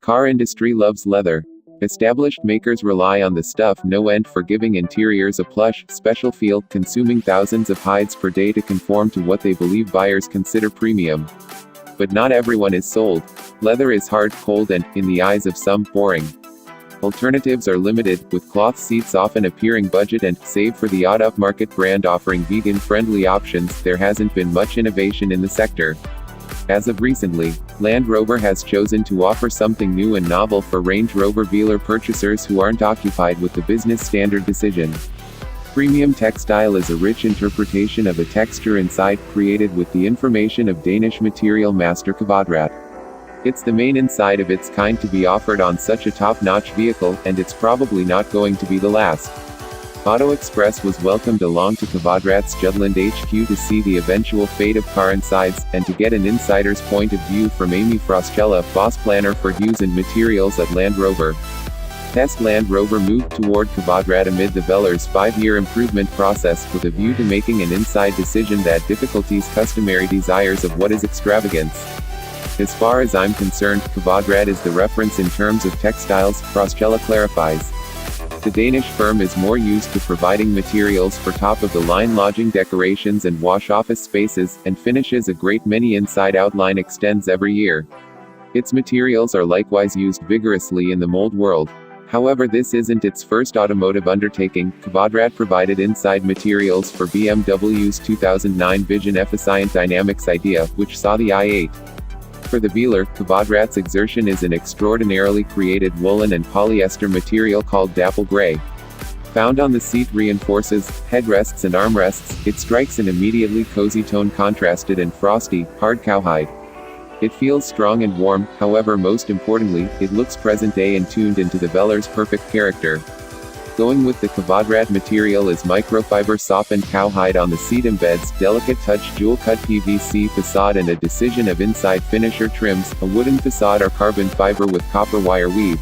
car industry loves leather. Established makers rely on the stuff no end for giving interiors a plush, special feel, consuming thousands of hides per day to conform to what they believe buyers consider premium. But not everyone is sold. Leather is hard, cold and, in the eyes of some, boring. Alternatives are limited, with cloth seats often appearing budget and, save for the odd upmarket brand offering vegan-friendly options, there hasn't been much innovation in the sector. As of recently, Land Rover has chosen to offer something new and novel for Range Rover Velar purchasers who aren't occupied with the business standard decision. Premium textile is a rich interpretation of a texture inside, created with the information of Danish material master Kvadrat. It's the main inside of its kind to be offered on such a top-notch vehicle, and it's probably not going to be the last. Auto Express was welcomed along to Kvadrat's Jutland HQ to see the eventual fate of car insides, and to get an insider's point of view from Amy Frostella, boss planner for Hues and Materials at Land Rover. Test Land Rover moved toward Kvadrat amid the Velar's 5-year improvement process, with a view to making an inside decision that difficulties customary desires of what is extravagance. As far as I'm concerned, Kvadrat is the reference in terms of textiles, Frostella clarifies. The Danish firm is more used to providing materials for top-of-the-line lodging decorations and wash office spaces, and finishes a great many inside outline extends every year. Its materials are likewise used vigorously in the mold world. However, this isn't its first automotive undertaking. Kvadrat provided inside materials for BMW's 2009 Vision Efficient Dynamics Idea, which saw the i8. For the Velar, Kvadrat's exertion is an extraordinarily created woolen and polyester material called dapple gray. Found on the seat reinforces, headrests and armrests, it strikes an immediately cozy tone contrasted and frosty, hard cowhide. It feels strong and warm, however most importantly, it looks present-day and tuned into the Velar's perfect character. Going with the Kvadrat material is microfiber softened cowhide on the seat embeds, delicate touch jewel-cut PVC facade and a decision of inside finisher trims, a wooden facade or carbon fiber with copper wire weave.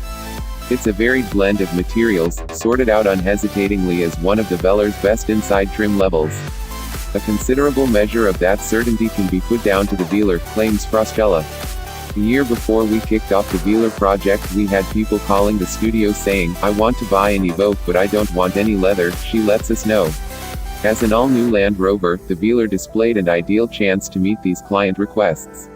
It's a varied blend of materials, sorted out unhesitatingly as one of the Velar's best inside trim levels. A considerable measure of that certainty can be put down to the Velar, claims Frostella. The year before we kicked off the Velar project, we had people calling the studio saying, "I want to buy an Evoque but I don't want any leather," she lets us know. As an all-new Land Rover, the Velar displayed an ideal chance to meet these client requests.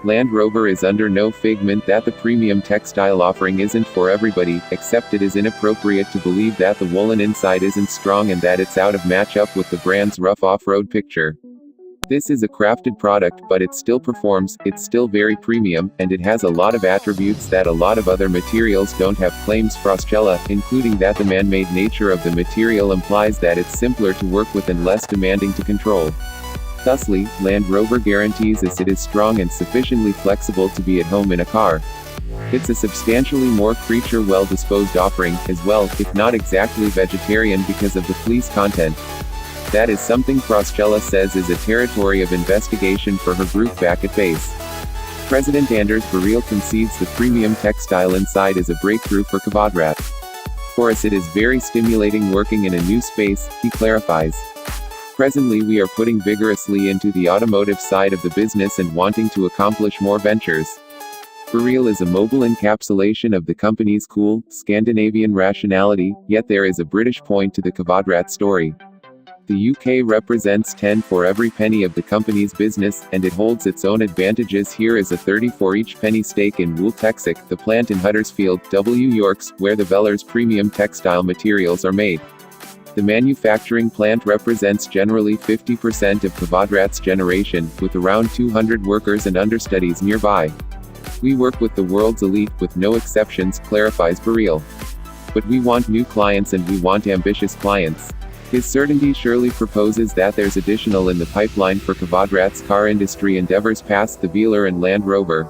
Land Rover is under no figment that the premium textile offering isn't for everybody, except it is inappropriate to believe that the woolen inside isn't strong and that it's out of match-up with the brand's rough off-road picture. This is a crafted product, but it still performs, it's still very premium, and it has a lot of attributes that a lot of other materials don't have, claims Frostella, including that the man-made nature of the material implies that it's simpler to work with and less demanding to control. Thusly, Land Rover guarantees it is strong and sufficiently flexible to be at home in a car. It's a substantially more creature well-disposed offering, as well, if not exactly vegetarian because of the fleece content. That is something Frostella says is a territory of investigation for her group back at base. President Anders Baril concedes the premium textile inside is a breakthrough for Kvadrat. For us it is very stimulating working in a new space, he clarifies. Presently we are putting vigorously into the automotive side of the business and wanting to accomplish more ventures. Baril is a mobile encapsulation of the company's cool, Scandinavian rationality, yet there is a British point to the Kvadrat story. The UK represents 10 for every penny of the company's business, and it holds its own advantages. Here is a 30 for each penny stake in Wool Texas, the plant in Huddersfield, W. Yorks, where the Velar's premium textile materials are made. The manufacturing plant represents generally 50% of Kvadrat's generation, with around 200 workers and understudies nearby. We work with the world's elite, with no exceptions, clarifies Baril. But we want new clients and we want ambitious clients. His certainty surely proposes that there's additional in the pipeline for Kvadrat's car industry endeavors past the Velar and Land Rover.